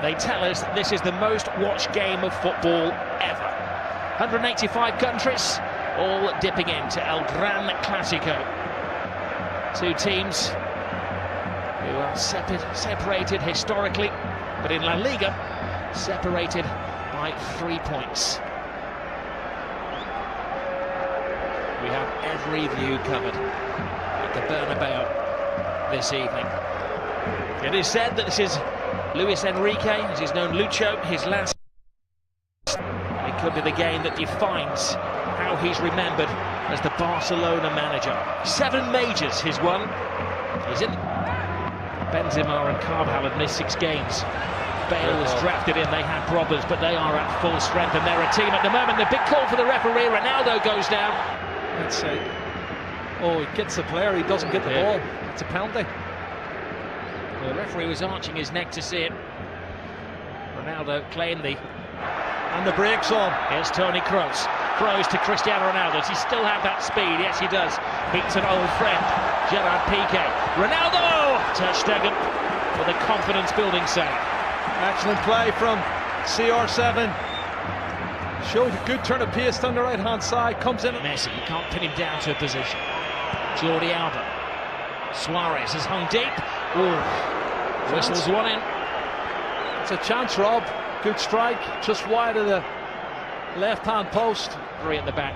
They tell us that this is the most watched game of football ever. 185 countries, all dipping into El Gran Clasico. Two teams who are separated historically, but in La Liga, separated by 3 points. We have every view covered at the Bernabeu this evening. It is said that this is Luis Enrique, as he's known Lucho, his last. It could be the game that defines how he's remembered as the Barcelona manager. 7 majors he's won. He's in. Benzema and Carvajal have missed 6 games. Bale was drafted in, they had problems, but they are at full strength and they're a team at the moment. The big call for the referee, Ronaldo goes down. Let's see. Oh, he gets the player, he doesn't get the ball. It's a penalty. The referee was arching his neck to see it. Ronaldo claimed the... And the brakes on. Here's Toni Kroos. Kroos to Cristiano Ronaldo. Does he still have that speed? Yes, he does. Beats an old friend, Gerard Piqué. Ronaldo! Ter Stegen with a confidence-building save. Excellent play from CR7. Showed a good turn of pace on the right-hand side. Comes in. Messi, you can't pin him down to a position. Jordi Alba. Suarez has hung deep. Ooh. Whistles one in. It's a chance, Rob. Good strike, just wide of the left-hand post. 3 at the back.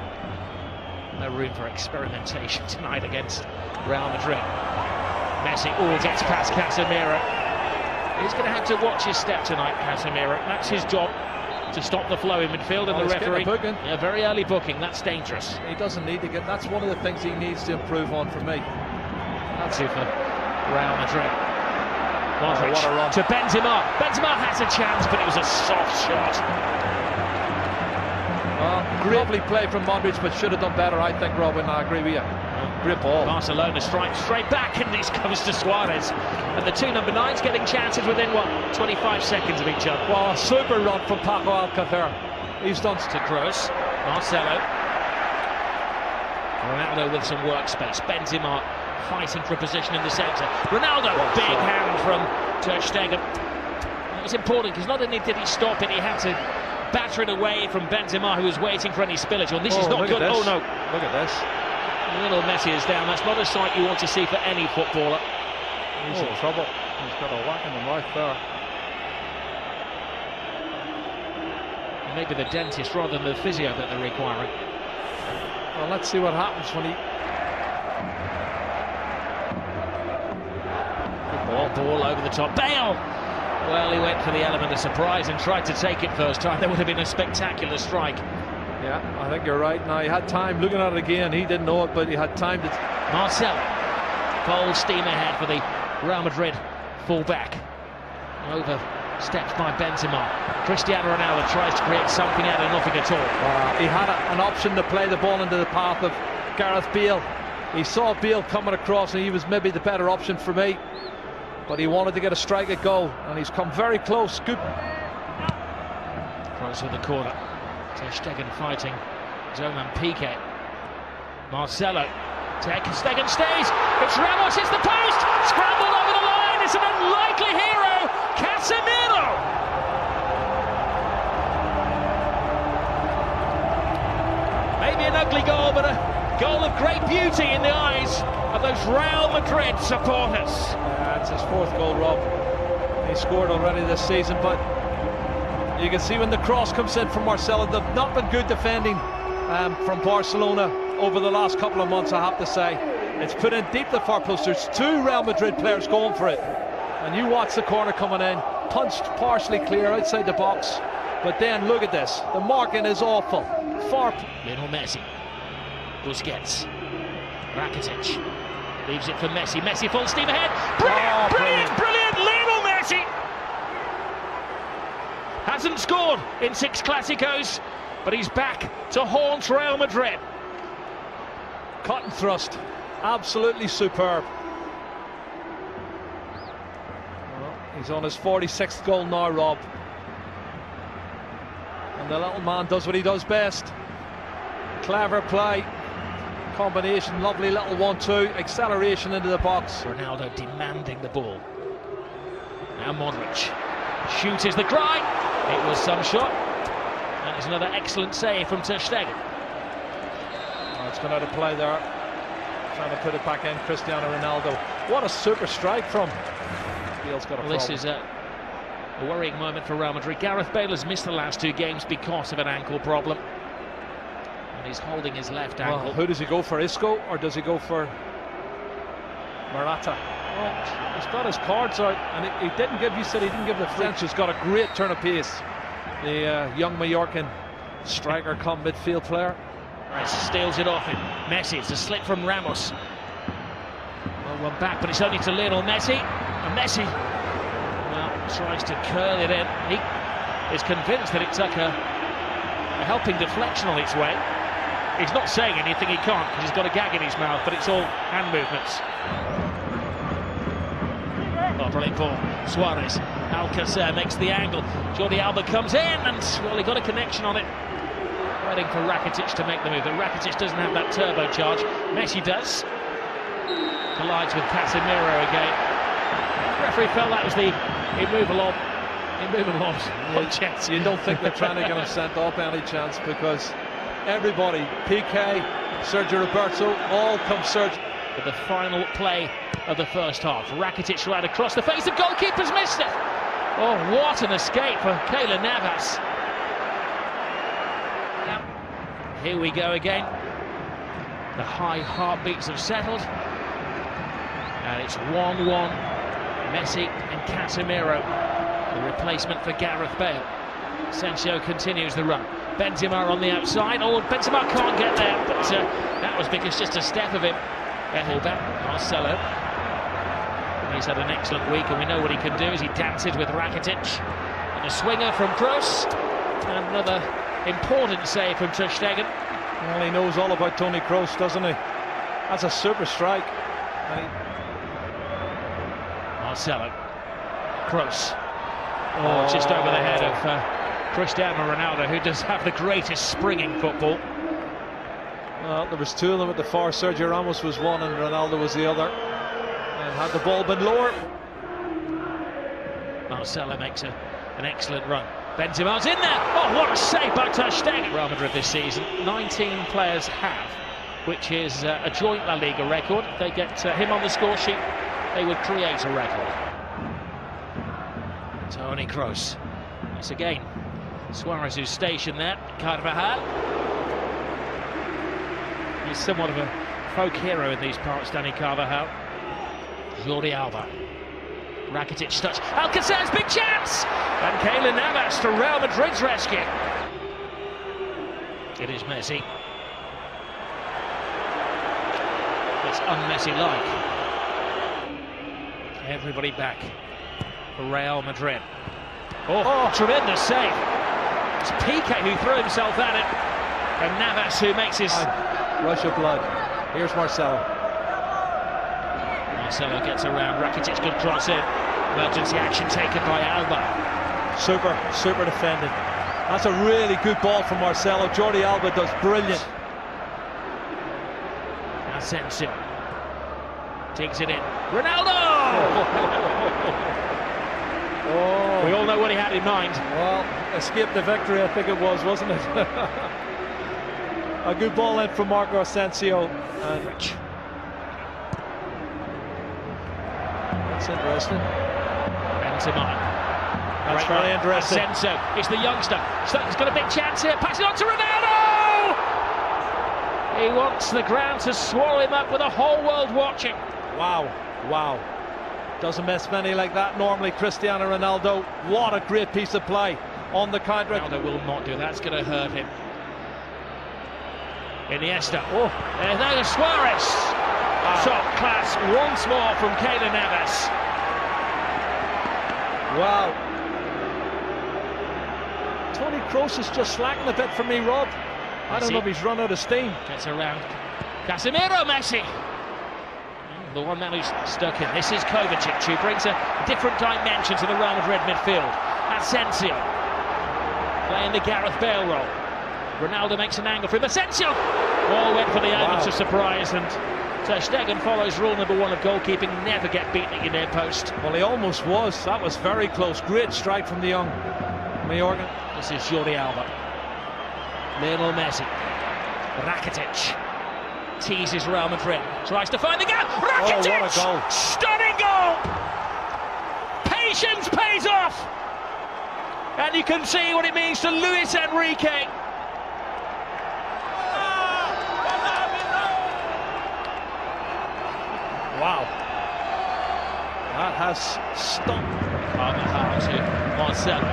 No room for experimentation tonight against Real Madrid. Messi gets past Casemiro. He's going to have to watch his step tonight, Casemiro. That's his job, to stop the flow in midfield, and the referee. A very early booking, that's dangerous. He doesn't need to get. That's one of the things he needs to improve on for me. That's it for Real Madrid. Modric to Benzema. Benzema has a chance, but it was a soft shot. Well, lovely play from Madrid, but should have done better, I think, Robin. I agree with you. Great ball. Barcelona strikes straight back, and this comes to Suarez. And the 2 number 9s getting chances within, 25 seconds of each other. Well, a super run from Paco Alcácer. He's done to Kroos. Marcelo. Ronaldo with some workspace. Benzema fighting for a position in the centre. Ronaldo, big hand from Ter Stegen. It was important because not only did he stop it, he had to batter it away from Benzema, who was waiting for any spillage. Well, this is not good. Oh no! Look at this. Little Messi is down. That's not a sight you want to see for any footballer. He's in trouble. He's got a whack in the mouth there. Maybe the dentist rather than the physio that they're requiring. Well, let's see what happens when he. Ball over the top. Bale! Well, he went for the element of surprise and tried to take it first time. There would have been a spectacular strike. Yeah, I think you're right. Now, he had time looking at it again. He didn't know it, but he had time to... Marcelo. Full steam ahead for the Real Madrid full-back. Overstepped by Benzema. Cristiano Ronaldo tries to create something out of nothing at all. He had an option to play the ball into the path of Gareth Bale. He saw Bale coming across, and he was maybe the better option for me. But he wanted to get a strike at goal, and he's come very close. Good. Close with the corner. Ter Stegen fighting Zoman Piqué. Marcelo. Ter Stegen stays. It's Ramos, it's the post. Scrambled over the line. It's an unlikely hero. Casemiro. Maybe an ugly goal, but a goal of great beauty in the eyes of those Real Madrid supporters. It's his 4th goal, Rob. He scored already this season, but you can see when the cross comes in from Marcelo, they've not been good defending from Barcelona over the last couple of months, I have to say. It's put in deep the far post. There's 2 Real Madrid players going for it. And you watch the corner coming in, punched partially clear outside the box. But then look at this. The marking is awful. Lionel Messi. Busquets. Rakitic. Leaves it for Messi. Messi full steam ahead. Brilliant! Lionel Messi hasn't scored in 6 Clásicos, but he's back to haunt Real Madrid. Cut and thrust. Absolutely superb. Well, he's on his 46th goal now, Rob. And the little man does what he does best. Clever play. Combination, lovely little 1-2, acceleration into the box. Ronaldo demanding the ball. Now Modric. Shoot is the cry. It was some shot. And it's another excellent save from Ter Stegen. Oh, it's gone out of play there. Trying to put it back in, Cristiano Ronaldo. What a super strike from. Bale's got a problem. This is a worrying moment for Real Madrid. Gareth Bale has missed the last 2 games because of an ankle problem. And he's holding his left ankle. Well, who does he go for, Isco, or does he go for Morata? Well, he's got his cards out, and he didn't give, you said he didn't give the French. He's got a great turn of pace. The young Mallorcan striker come midfield player. Right, steals it off him. Messi, it's a slip from Ramos. Well, one back, but it's only to Lionel Messi. And Messi, well, tries to curl it in. He is convinced that it took a helping deflection on its way. He's not saying anything, he can't, because he's got a gag in his mouth, but it's all hand movements. Oh, brilliant ball. Suarez. Alcacer makes the angle. Jordi Alba comes in, and well, he got a connection on it. Waiting for Rakitic to make the move, but Rakitic doesn't have that turbocharge. Messi does. Collides with Casemiro again. The referee felt that was the immovable object. You don't think they're trying to get him sent off any chance, because everybody, PK, Sergio Roberto, all come surge. For the final play of the first half, Rakitic right across the face of goalkeepers, missed it. Oh, what an escape for Keylor Navas. Now, here we go again. The high heartbeats have settled, and it's 1-1. Messi and Casemiro, the replacement for Gareth Bale. Asensio continues the run. Benzema on the outside. Oh, Benzema can't get there, but that was because just a step of him. Held back Marcelo. He's had an excellent week, and we know what he can do as he dances with Rakitic. And a swinger from Kroos. And another important save from Ter Stegen. Well, he knows all about Toni Kroos, doesn't he? That's a super strike. Marcelo. Kroos. Oh, just over the head of Cristiano Ronaldo, who does have the greatest spring in football. Well, there was 2 of them at the far. Sergio Ramos was one and Ronaldo was the other. And had the ball been lower, Marcelo makes an excellent run. Benzema's in there. Oh, what a save by Ter Stegen. Real Madrid this season, 19 players have, which is a joint La Liga record. If they get him on the score sheet, they would create a record. Toni Kroos. Once again, Suarez, who's stationed there. Carvajal. He's somewhat of a folk hero in these parts, Dani Carvajal. Jordi Alba. Rakitic touch. Alcacer's big chance! And Keylor Navas to Real Madrid's rescue. It is Messi. It's un-Messi-like. Everybody back for Real Madrid. Oh, tremendous save. It's Piqué who threw himself at it. And Navas who makes his... rush of blood. Here's Marcelo. Marcelo gets around. Rakitic, good cross in. Emergency action taken by Alba. Super defending. That's a really good ball from Marcelo. Jordi Alba does brilliant. Asensio digs it in. Ronaldo! Oh. We all know what he had in mind. Well, escape the victory, I think it was, wasn't it? A good ball in from Marco Asensio. And that's interesting. Benzema. That's very interesting. Asensio, it's the youngster. He's got a big chance here. Pass it on to Ronaldo! He wants the ground to swallow him up with the whole world watching. Wow. Doesn't miss many like that normally. Cristiano Ronaldo, what a great piece of play on the counter. Ronaldo will not do that. That's going to hurt him. Iniesta. Oh, there's Suarez. Wow. Top class once more from Keylor Navas. Wow. Toni Kroos is just slacking a bit for me, Rob. I don't know if he's run out of steam. Gets around. Casemiro, Messi. The one man who's stuck in. This is Kovacic, who brings a different dimension to the Real Madrid midfield. Asensio playing the Gareth Bale role. Ronaldo makes an angle for him. Asensio! All went for the element of surprise, and Ter Stegen follows rule number 1 of goalkeeping: never get beaten at your near post. Well, he almost was. That was very close. Great strike from the young Mayorga. This is Jordi Alba. Lionel Messi. Rakitic teases Real Madrid. Tries to find the gap. Rakitic! Oh, what a goal. Stunning goal! Patience pays off! And you can see what it means to Luis Enrique. Wow. That has stopped. Carvajal to Marcelo.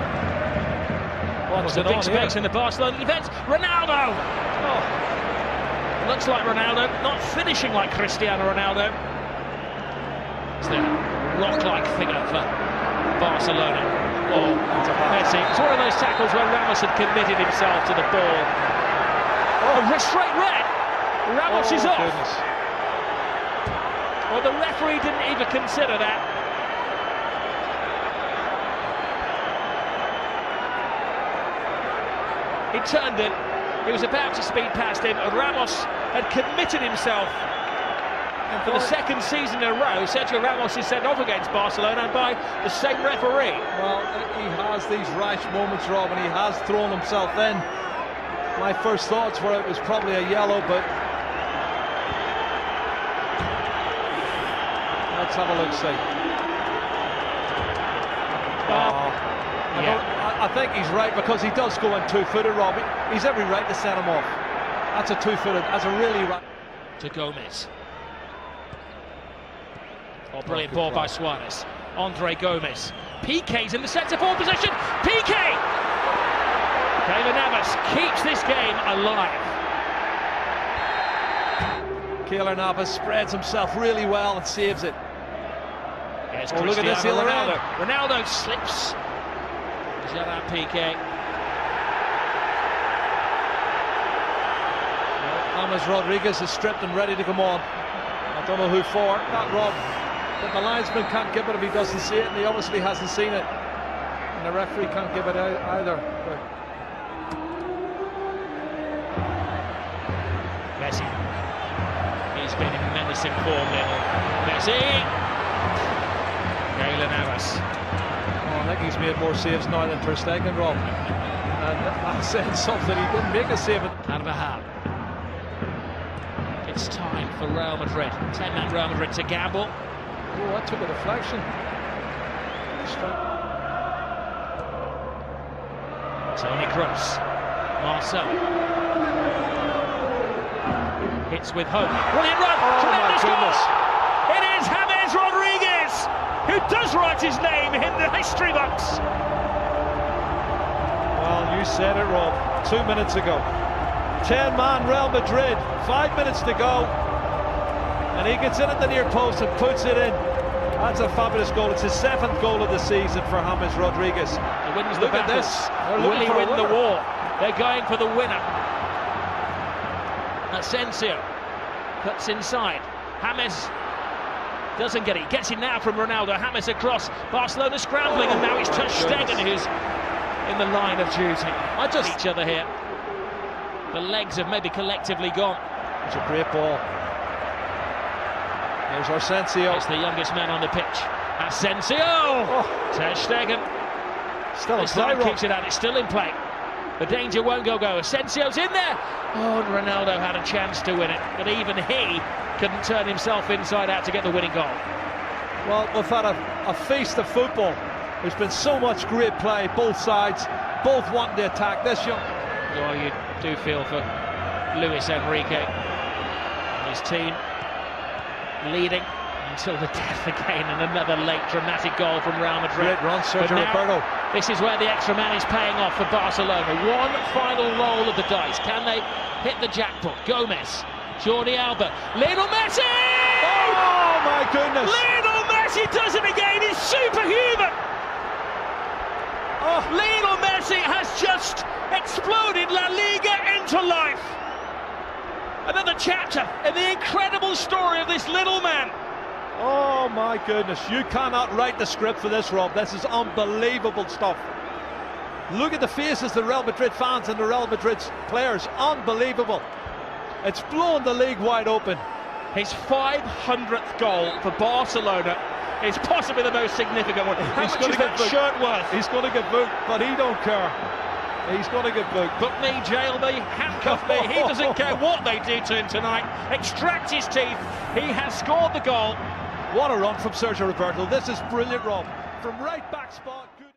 What's the big space in the Barcelona defence? Ronaldo! Oh. Looks like Ronaldo, not finishing like Cristiano Ronaldo. It's the rock-like figure for Barcelona. Oh, Messi. It's one of those tackles where Ramos had committed himself to the ball. Oh, straight red. Ramos is off. Goodness. Well, the referee didn't even consider that. He turned it. He was about to speed past him, and Ramos had committed himself. And for the second season in a row, Sergio Ramos is sent off against Barcelona, and by the same referee. Well, he has these rash moments, Rob, and he has thrown himself in. My first thoughts were it was probably a yellow, but let's have a look, see. I think he's right, because he does go in two-footed, Rob. He's every right to set him off. That's a two-footed, that's a really right. To Gomez. Oh, brilliant ball by Suarez. Andre Gomez. Piqué's in the centre-forward position. Piqué! Keylor Navas keeps this game alive. Keylor Navas spreads himself really well and saves it. Yes, oh, look at this, Ronaldo. Ronaldo slips. Gerard Piqué. James Rodriguez is stripped and ready to come on. I don't know who for. Not Rob. But the linesman can't give it if he doesn't see it, and he obviously hasn't seen it. And the referee can't give it either. But Messi. He's been in menacing form, Lionel Messi. Keylor Navas. I think he's made more saves now than Ter Stegen, Rob. And that's saying something. He didn't make a save. Carvajal. It's time for Real Madrid. 10-man Real Madrid to gamble. Oh, that took a deflection. Toni Kroos. Marcelo. Hits with hope. Brilliant run. Oh, tremendous my goodness. goal. It is James Rodriguez, who does write his name in the history books. Well, you said it, Rob, 2 minutes ago. 10-man Real Madrid, 5 minutes to go. And he gets in at the near post and puts it in. That's a fabulous goal. It's his 7th goal of the season for James Rodriguez. He wins the Look at battle. this. Will he win the war? They're going for the winner. Asensio cuts inside. James doesn't get it. Gets it now from Ronaldo. James across. Barcelona scrambling, and now it's Ter Stegen who's in the line of duty. Each other here. The legs have maybe collectively gone. It's a great ball. Here's Asensio. It's the youngest man on the pitch. Asensio! Ter Stegen. Still in play, keeps it out. It's still in play. The danger won't go. Asensio's in there. Oh, and Ronaldo had a chance to win it, but even he couldn't turn himself inside out to get the winning goal. Well, we've had a feast of football. There's been so much great play, both sides, both wanting to attack this young. Oh, you do feel for Luis Enrique. His team leading until the death again, and another late dramatic goal from Real Madrid. Great run, Sergio Roberto. This is where the extra man is paying off for Barcelona. One final roll of the dice. Can they hit the jackpot? Gomez, Jordi Alba, Lionel Messi! Oh my goodness! Lionel Messi does it again. He's superhuman. Oh, Lionel Messi has just exploded La Liga into life. Another chapter in the incredible story of this little man. Oh my goodness, you cannot write the script for this, Rob. This is unbelievable stuff. Look at the faces of the Real Madrid fans and the Real Madrid players. Unbelievable. It's blown the league wide open. His 500th goal for Barcelona is possibly the most significant one. How much is that shirt worth? He's going to get booked, but he don't care. He's going to get booked. Book me, jail me, handcuff me. He doesn't care what they do to him tonight. Extract his teeth. He has scored the goal. What a run from Sergio Roberto. This is brilliant, Rob. From right back spot. Good.